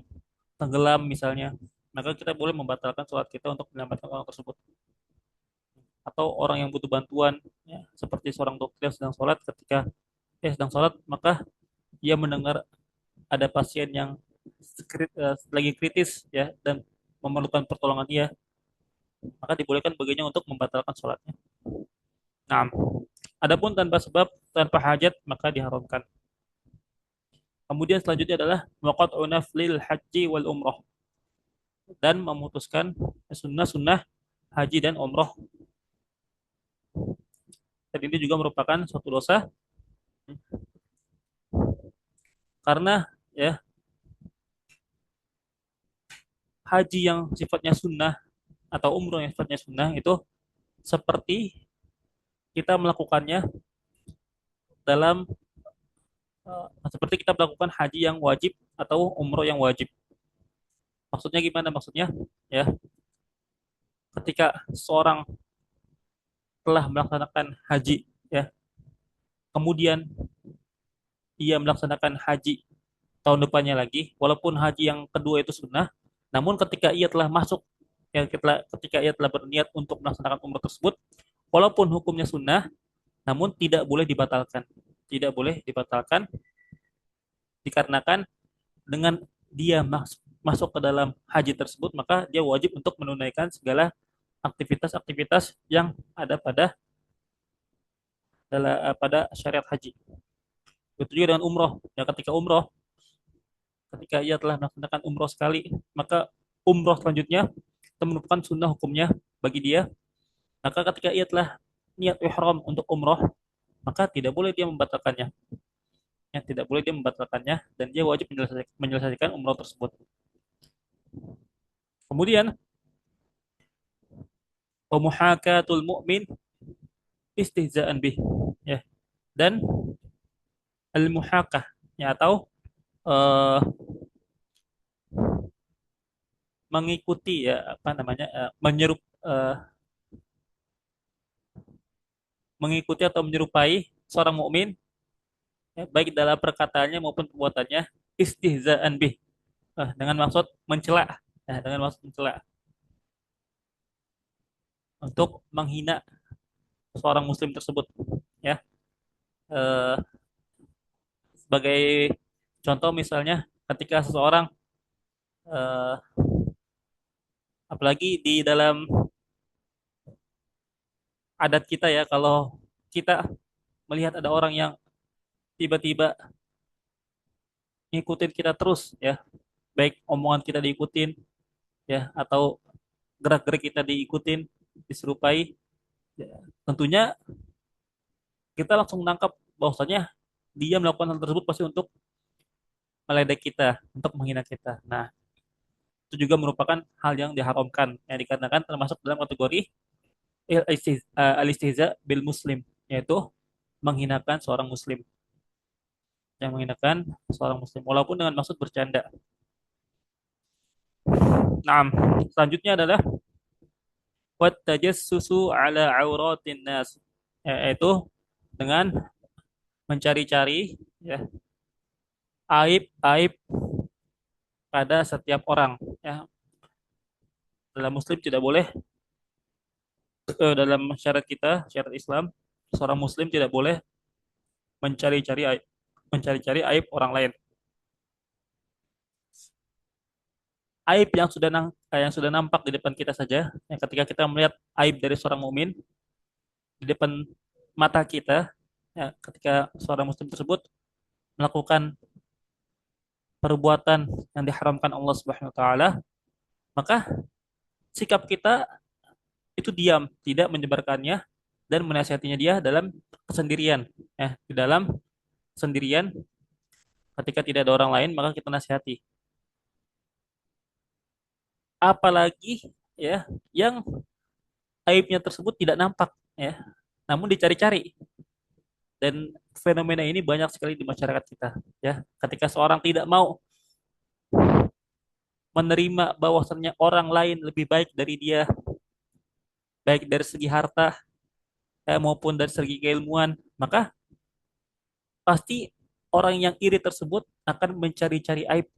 tenggelam misalnya, maka kita boleh membatalkan sholat kita untuk menyelamatkan orang tersebut, atau orang yang butuh bantuan ya, seperti seorang dokter yang sedang sholat, ketika sedang sholat maka ia mendengar ada pasien yang lagi kritis ya dan memerlukan pertolongan dia, maka dibolehkan baginya untuk membatalkan sholatnya. Nah, adapun tanpa sebab, tanpa hajat, maka diharamkan. Kemudian selanjutnya adalah waqat'u naflil haji wal umrah, dan memutuskan sunnah-sunnah haji dan umrah. Dan ini juga merupakan suatu dosa Karena ya haji yang sifatnya sunnah atau umroh yang sifatnya sunnah itu seperti kita melakukannya dalam seperti kita melakukan haji yang wajib atau umroh yang wajib. Maksudnya gimana? Maksudnya ya ketika seorang telah melaksanakan haji ya, kemudian ia melaksanakan haji tahun depannya lagi, walaupun haji yang kedua itu sunnah, namun ketika ia telah masuk ya ketika ia telah berniat untuk melaksanakan umroh tersebut, walaupun hukumnya sunnah, namun tidak boleh dibatalkan. Tidak boleh dibatalkan dikarenakan dengan dia masuk ke dalam haji tersebut, maka dia wajib untuk menunaikan segala aktivitas-aktivitas yang ada pada syariat haji. Begitu juga dengan umroh. Ya, ketika umroh, ketika ia telah melaksanakan umroh sekali, maka umroh selanjutnya itu merupakan sunnah hukumnya bagi dia. Maka ketika ia telah niat ihram untuk umroh, maka tidak boleh dia membatalkannya. Ya, tidak boleh dia membatalkannya dan dia wajib menyelesaikan umroh tersebut. Kemudian pemuhakatul mu'min istihzaan bih ya, dan al muhakah ya, atau uh, mengikuti ya apa namanya mengikuti atau menyerupai seorang mukmin ya, baik dalam perkataannya maupun perbuatannya istihzaan bih, dengan maksud mencela, ya, dengan maksud mencela untuk menghina seorang muslim tersebut ya. Eh, Sebagai contoh misalnya ketika seseorang eh, apalagi di dalam adat kita ya, kalau kita melihat ada orang yang tiba-tiba ngikutin kita terus ya, baik omongan kita diikutin ya atau gerak-gerik kita diikutin, diserupai ya, tentunya kita langsung menangkap bahwasanya dia melakukan hal tersebut pasti untuk meledek kita, untuk menghina kita. Nah, itu juga merupakan hal yang diharamkan yang dikarenakan termasuk dalam kategori al-istihza bil muslim, yaitu menghinakan seorang muslim, yang menghinakan seorang muslim walaupun dengan maksud bercanda. Nah, selanjutnya adalah wat tajassusu ala auratin nas, yaitu dengan mencari-cari ya aib-aib pada setiap orang ya. Dalam muslim tidak boleh dalam syarat kita, syarat Islam, seorang muslim tidak boleh mencari-cari aib, mencari-cari aib orang lain. Aib yang sudah nampak di depan kita saja, ya, ketika kita melihat aib dari seorang mukmin di depan mata kita, ya, ketika seorang muslim tersebut melakukan perbuatan yang diharamkan Allah Subhanahu wa taala, maka sikap kita itu diam, tidak menyebarkannya dan menasihatinya dia dalam kesendirian, ya, di dalam sendirian ketika tidak ada orang lain maka kita nasihati. Apalagi ya yang aibnya tersebut tidak nampak ya, namun dicari-cari, dan fenomena ini banyak sekali di masyarakat kita ya. Ketika seorang tidak mau menerima bahwasannya orang lain lebih baik dari dia, baik dari segi harta maupun dari segi keilmuan, maka pasti orang yang iri tersebut akan mencari-cari aib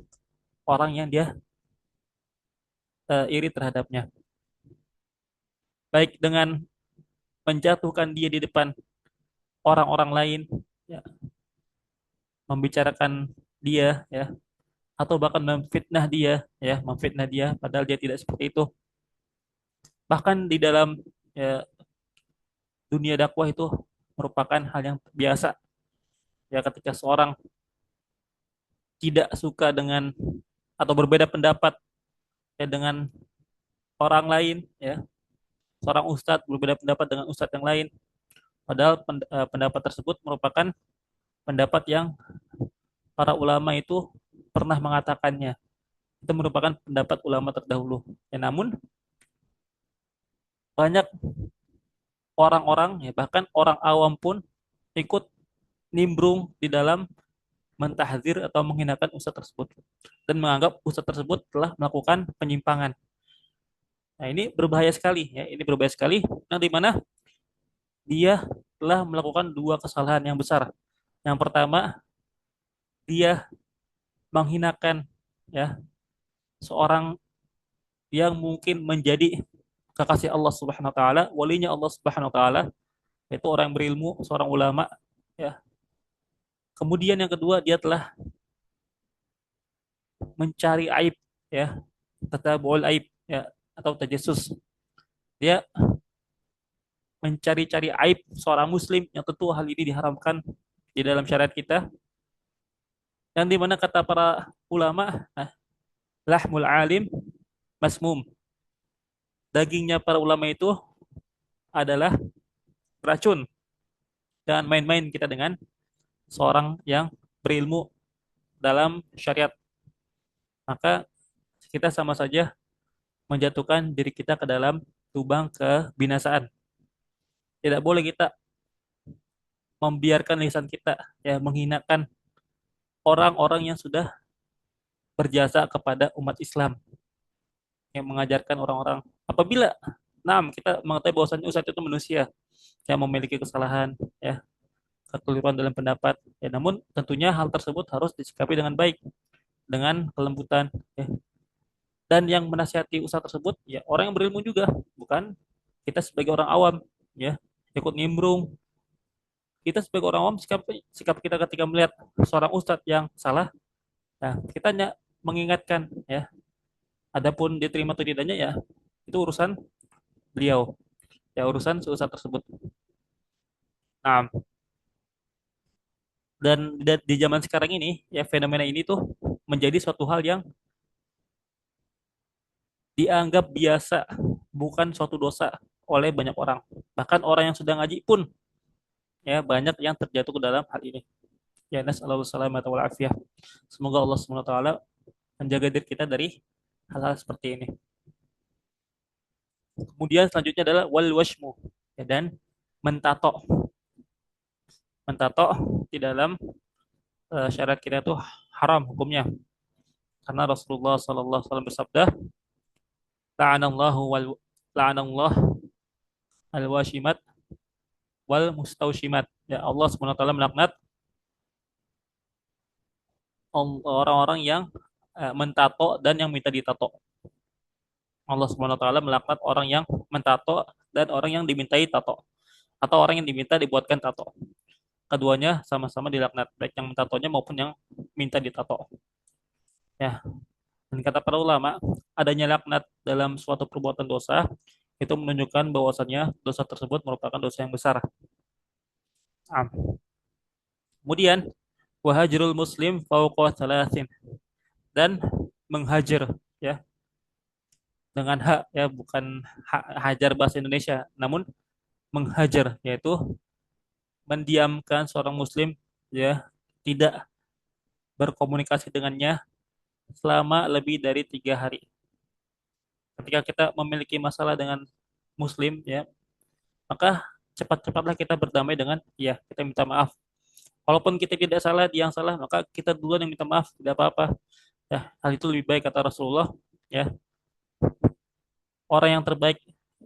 orang yang dia iri terhadapnya, baik dengan menjatuhkan dia di depan orang-orang lain ya, membicarakan dia ya, atau bahkan memfitnah dia ya, memfitnah dia padahal dia tidak seperti itu. Bahkan di dalam ya, dunia dakwah itu merupakan hal yang biasa ya, ketika seorang tidak suka dengan atau berbeda pendapat ya dengan orang lain ya, seorang ustadz berbeda pendapat dengan ustadz yang lain, padahal pendapat tersebut merupakan pendapat yang para ulama itu pernah mengatakannya. Itu merupakan pendapat ulama terdahulu. Ya, namun banyak orang-orang, ya bahkan orang awam pun ikut nimbrung di dalam mentahzir atau menghinakan ustadz tersebut dan menganggap ustadz tersebut telah melakukan penyimpangan. Nah, ini berbahaya sekali ya. Ini berbahaya sekali yang dimana dia telah melakukan dua kesalahan yang besar. Yang pertama, dia menghinakan ya seorang yang mungkin menjadi kekasih Allah Subhanahu wa taala, walinya Allah Subhanahu wa taala, yaitu orang yang berilmu, seorang ulama ya. Kemudian yang kedua, dia telah mencari aib ya, tatabul aib ya atau tajassus. Dia mencari-cari aib seorang muslim yang tentu hal ini diharamkan di dalam syariat kita. Yang dimana kata para ulama, nah, lahmul alim masmum. Dagingnya para ulama itu adalah racun. Jangan main-main kita dengan seorang yang berilmu dalam syariat. Maka kita sama saja menjatuhkan diri kita ke dalam lubang kebinasaan. Tidak boleh kita membiarkan lisan kita ya menghinakan orang-orang yang sudah berjasa kepada umat Islam, yang mengajarkan orang-orang. Apabila kita mengetahui bahwasanya ustadz itu manusia yang memiliki kesalahan, ya, kekeliruan dalam pendapat, ya, namun tentunya hal tersebut harus disikapi dengan baik, dengan kelembutan, ya. Dan yang menasihati ustadz tersebut, ya, orang yang berilmu juga, bukan kita sebagai orang awam, ya, ikut nimbrung. Kita sebagai orang awam, sikap kita ketika melihat seorang ustadz yang salah, nah, kita hanya mengingatkan, ya. Adapun diterima atau tidaknya, ya, itu urusan beliau, ya, urusan si ustadz tersebut. Nah, dan di zaman sekarang ini, ya, fenomena ini tuh menjadi suatu hal yang dianggap biasa, bukan suatu dosa oleh banyak orang. Bahkan orang yang sudah ngaji pun, ya, banyak yang terjatuh ke dalam hal ini. Ya, nasallahu salamata wal afiyah. Semoga Allah Subhanahu wa taala menjaga diri kita dari hal-hal seperti ini. Kemudian selanjutnya adalah wal washmu, ya, dan mentato. Mentato di dalam syariat kita itu haram hukumnya. Karena Rasulullah sallallahu alaihi wasallam bersabda, la'anallahu wal la'anallah al-washimat wal mustaushimat. Ya, Allah Subhanahu wa taala melaknat orang-orang yang mentato dan yang minta ditato. Allah Subhanahu wa taala melaknat orang yang mentato dan orang yang dimintai tato atau orang yang diminta dibuatkan tato. Keduanya sama-sama dilaknat, baik yang mentatonya maupun yang minta ditato. Ya, dan kata para ulama, adanya laknat dalam suatu perbuatan dosa itu menunjukkan bahwasannya dosa tersebut merupakan dosa yang besar. Ah. Kemudian wahajrul muslim fauqa thalathin, dan menghajar, ya, dengan hak, ya, bukan hajar bahasa Indonesia, namun menghajar, yaitu mendiamkan seorang muslim, ya, tidak berkomunikasi dengannya selama lebih dari 3 hari. Ketika kita memiliki masalah dengan muslim, ya, maka cepat-cepatlah kita berdamai dengan, ya, kita minta maaf. Walaupun kita tidak salah, dia yang salah, maka kita duluan yang minta maaf, tidak apa-apa. Ya, hal itu lebih baik kata Rasulullah, ya. Orang yang terbaik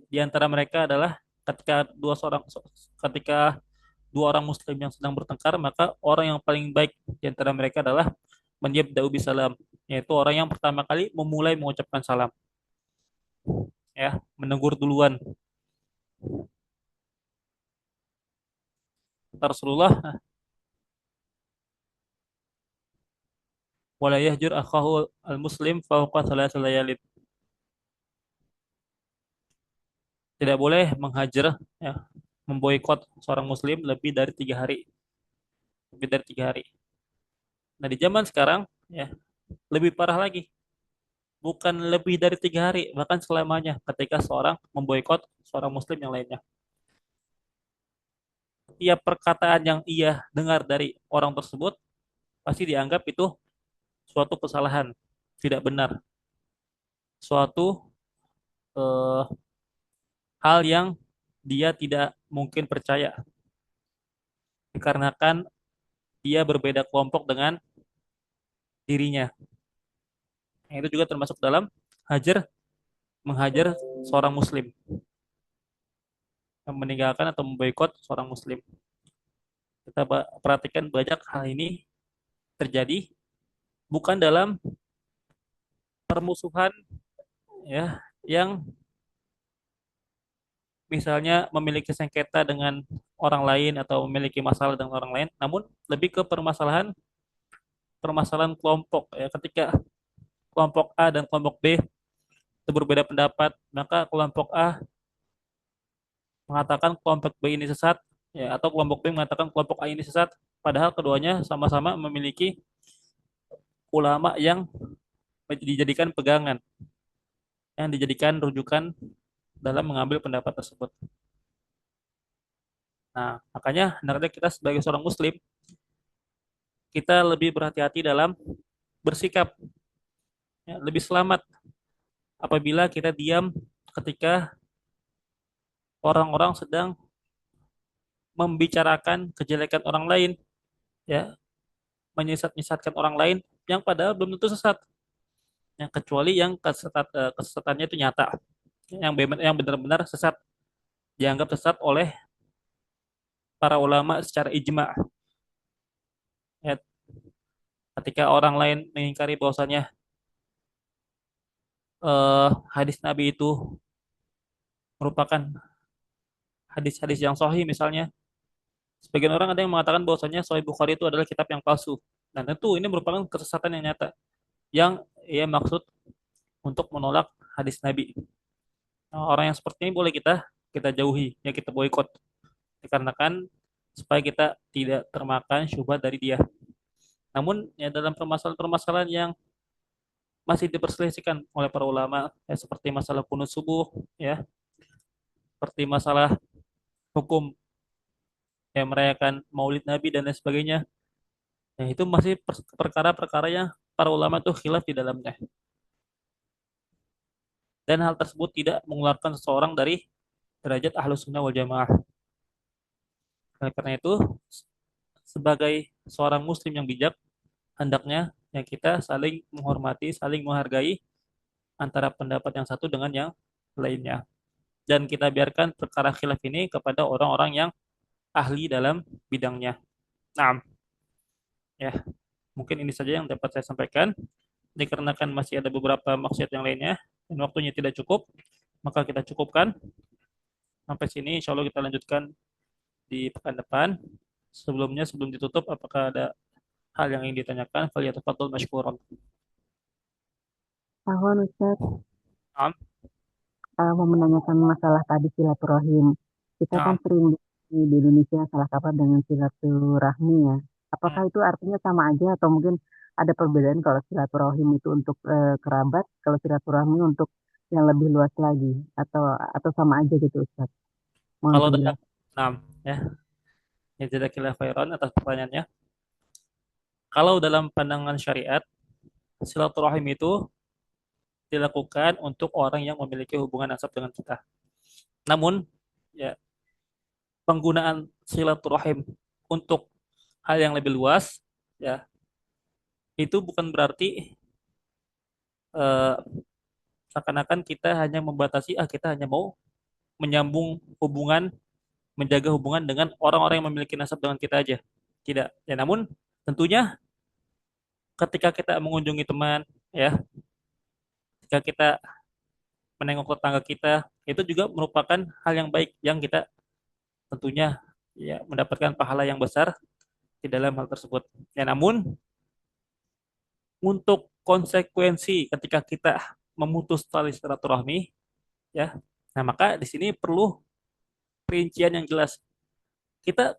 di antara mereka adalah ketika dua orang muslim yang sedang bertengkar, maka orang yang paling baik di antara mereka adalah menjabda'u bisalam, yaitu orang yang pertama kali memulai mengucapkan salam, ya, menegur duluan. Kata Rasulullah, wala yahjur akhahu al-muslim fauqa thalathil layalin. Tidak boleh menghajar, ya, memboikot seorang muslim lebih dari 3 hari. Lebih dari 3 hari. Nah, di zaman sekarang, ya, lebih parah lagi. Bukan lebih dari 3 hari, bahkan selamanya ketika seorang memboikot seorang muslim yang lainnya. tiap perkataan yang ia dengar dari orang tersebut pasti dianggap itu suatu kesalahan, tidak benar, suatu eh, hal yang dia tidak mungkin percaya dikarenakan dia berbeda kelompok dengan dirinya. Yang itu juga termasuk dalam hajar menghajar seorang muslim, yang meninggalkan atau memboikot seorang muslim. Kita perhatikan banyak hal ini terjadi bukan dalam permusuhan ya yang misalnya memiliki sengketa dengan orang lain atau memiliki masalah dengan orang lain, namun lebih ke permasalahan permasalahan kelompok ya ketika kelompok A dan kelompok B itu berbeda pendapat, maka kelompok A mengatakan kelompok B ini sesat ya atau kelompok B mengatakan kelompok A ini sesat, padahal keduanya sama-sama memiliki ulama yang dijadikan pegangan, yang dijadikan rujukan dalam mengambil pendapat tersebut. Nah, makanya hendaknya kita sebagai seorang muslim kita lebih berhati-hati dalam bersikap, ya, lebih selamat apabila kita diam ketika orang-orang sedang membicarakan kejelekan orang lain, ya, menyesat-nyesatkan orang lain yang padahal belum tentu sesat, yang kecuali yang kesesatannya itu nyata, yang benar-benar sesat dianggap sesat oleh para ulama secara ijma. Ya, ketika orang lain mengingkari bahwasanya hadis Nabi itu merupakan hadis-hadis yang sahih misalnya, sebagian orang ada yang mengatakan bahwasanya Sahih Bukhari itu adalah kitab yang palsu. Dan tentu ini merupakan kesesatan yang nyata yang ia maksud untuk menolak hadis Nabi. Nah, orang yang seperti ini boleh kita kita jauhi, ya kita boikot. Dikarenakan supaya kita tidak termakan syubhat dari dia. Namun ya dalam permasalahan-permasalahan yang masih diperselisihkan oleh para ulama, ya seperti masalah kunut subuh, ya seperti masalah hukum yang merayakan Maulid Nabi dan lain sebagainya. Ya, itu masih perkara-perkara yang para ulama itu khilaf di dalamnya. Dan hal tersebut tidak mengeluarkan seseorang dari derajat ahlus sunnah wal jamaah. Oleh karena itu, sebagai seorang muslim yang bijak, hendaknya yang kita saling menghormati, saling menghargai antara pendapat yang satu dengan yang lainnya. Dan kita biarkan perkara khilaf ini kepada orang-orang yang ahli dalam bidangnya. Nah, ya, mungkin ini saja yang dapat saya sampaikan. Dikarenakan masih ada beberapa maksiat yang lainnya dan waktunya tidak cukup, maka kita cukupkan sampai sini. Insya Allah kita lanjutkan di pekan depan. Sebelumnya, sebelum ditutup, apakah ada hal yang ingin ditanyakan? Falyatafadhal mashkuran. Tahun Ustaz, Naam, mau menanyakan masalah tadi silaturahim. Kita kan naam. sering di Indonesia salah kaprah dengan silaturahmi ya. Hmm. Apakah itu artinya sama aja atau mungkin ada perbedaan kalau silaturahim itu untuk kerabat, kalau silaturahmi untuk yang lebih luas lagi atau sama aja gitu Ustaz? Mohon Kalau dalam, penjelasan. naam, ya, ya jazakillah khairan atas pertanyaannya. Kalau dalam pandangan syariat, silaturahim itu dilakukan untuk orang yang memiliki hubungan nasab dengan kita. Namun, ya, penggunaan silaturahim untuk hal yang lebih luas, ya, itu bukan berarti eh, seakan-akan kita hanya membatasi, kita hanya mau menyambung hubungan, menjaga hubungan dengan orang-orang yang memiliki nasab dengan kita aja. Tidak. Ya, namun tentunya ketika kita mengunjungi teman, ya, ketika kita menengok tetangga kita, itu juga merupakan hal yang baik yang kita tentunya ya mendapatkan pahala yang besar di dalam hal tersebut. Ya, namun untuk konsekuensi ketika kita memutus tali silaturahmi, ya, nah maka di sini perlu perincian yang jelas. Kita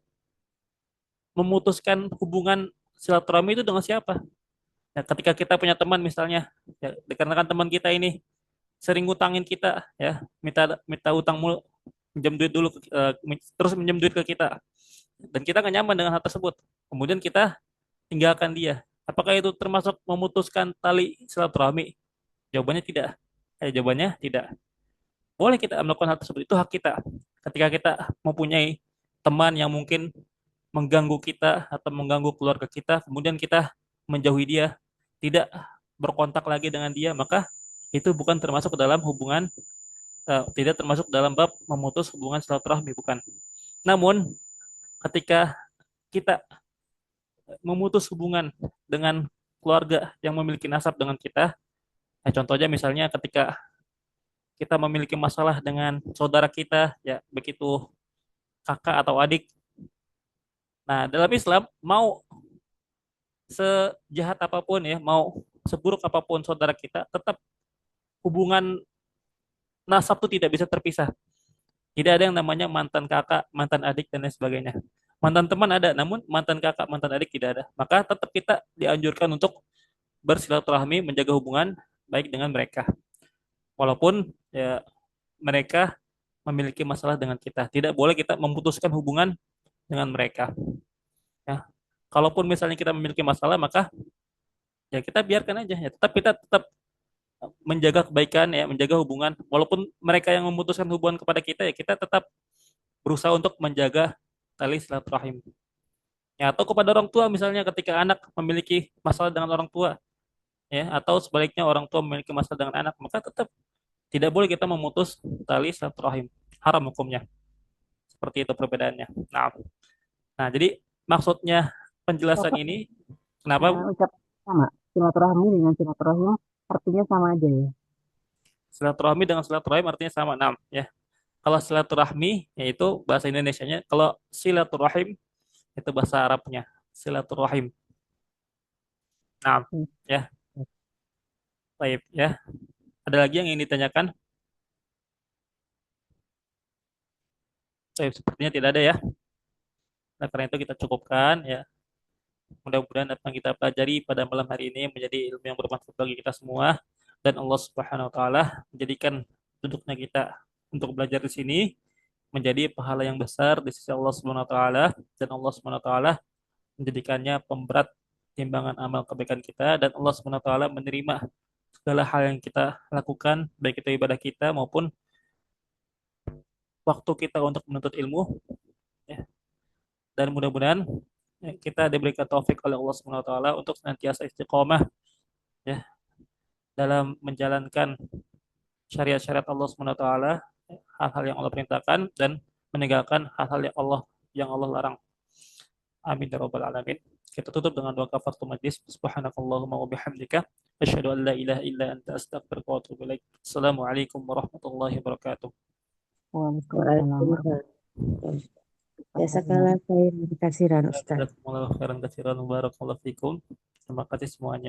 memutuskan hubungan silaturahmi itu dengan siapa? Ya, ketika kita punya teman misalnya, ya, dikarenakan teman kita ini sering ngutangin kita, ya, minta minta utang mulu, minjem duit dulu, terus minjem duit ke kita. dan kita nggak nyaman dengan hal tersebut, kemudian kita tinggalkan dia, apakah itu termasuk memutuskan tali silaturahmi? Jawabannya tidak. Jawabannya tidak. Boleh kita melakukan hal tersebut, itu hak kita. Ketika kita mempunyai teman yang mungkin mengganggu kita atau mengganggu keluarga kita, kemudian kita menjauhi dia, tidak berkontak lagi dengan dia, maka itu bukan termasuk dalam hubungan, tidak termasuk dalam bab memutus hubungan silaturahmi, bukan. Namun ketika kita memutus hubungan dengan keluarga yang memiliki nasab dengan kita, contohnya misalnya ketika kita memiliki masalah dengan saudara kita, ya begitu kakak atau adik. Nah, dalam Islam mau sejahat apapun ya, mau seburuk apapun saudara kita, tetap hubungan nasab itu tidak bisa terpisah. Tidak ada yang namanya mantan kakak, mantan adik dan lain sebagainya. Mantan teman ada, namun mantan kakak, mantan adik tidak ada. Maka tetap kita dianjurkan untuk bersilaturahmi, menjaga hubungan baik dengan mereka. Walaupun ya mereka memiliki masalah dengan kita, tidak boleh kita memutuskan hubungan dengan mereka. Ya, kalaupun misalnya kita memiliki masalah, maka ya kita biarkan aja. Ya, tetap kita tetap menjaga kebaikan, ya, menjaga hubungan. Walaupun mereka yang memutuskan hubungan kepada kita, ya kita tetap berusaha untuk menjaga tali silaturahim. Ya, atau kepada orang tua misalnya ketika anak memiliki masalah dengan orang tua, ya, atau sebaliknya orang tua memiliki masalah dengan anak, maka tetap tidak boleh kita memutus tali silaturahim. Haram hukumnya. Seperti itu perbedaannya. Nah, nah jadi maksudnya penjelasan Bapak, ini kenapa ucap sama. Silaturahmi dengan silaturahim artinya sama aja ya. silaturahmi dengan silaturahim artinya sama. Nah, ya. Kalau silaturahmi yaitu bahasa Indonesianya, kalau silaturahim itu bahasa Arabnya. Silaturahim. Nah, Hmm. ya, baik ya. Ada lagi yang ingin ditanyakan? Baik, sepertinya tidak ada ya. Nah, karena itu kita cukupkan ya. Mudah-mudahan apa yang kita pelajari pada malam hari ini menjadi ilmu yang bermanfaat bagi kita semua, dan Allah Subhanahu wa taala menjadikan duduknya kita untuk belajar di sini menjadi pahala yang besar di sisi Allah Subhanahu wa taala, dan Allah Subhanahu wa taala menjadikannya pemberat timbangan amal kebaikan kita, dan Allah Subhanahu wa taala menerima segala hal yang kita lakukan, baik itu ibadah kita maupun waktu kita untuk menuntut ilmu, ya. Dan mudah-mudahan ya, kita diberikan taufik oleh Allah Subhanahu wa taala untuk senantiasa istiqomah ya dalam menjalankan syariat-syariat Allah Subhanahu wa taala, hal-hal yang Allah perintahkan dan meninggalkan hal-hal yang Allah larang. Amin ya rabbal alamin. Kita tutup dengan doa kafaratul majlis. Subhanakallahumma wa bihamdika asyhadu an la ilaha illa anta astaghfiruka wa atubu ilaik. Assalamualaikum warahmatullahi wabarakatuh. Waalaikumsalam Waalaikumsalam. warahmatullahi Jazakallah wabarakatuh. khairan kasiran Ustaz. Jazakumullahu khairan katsiran barakallahu fikum. Terima kasih semuanya.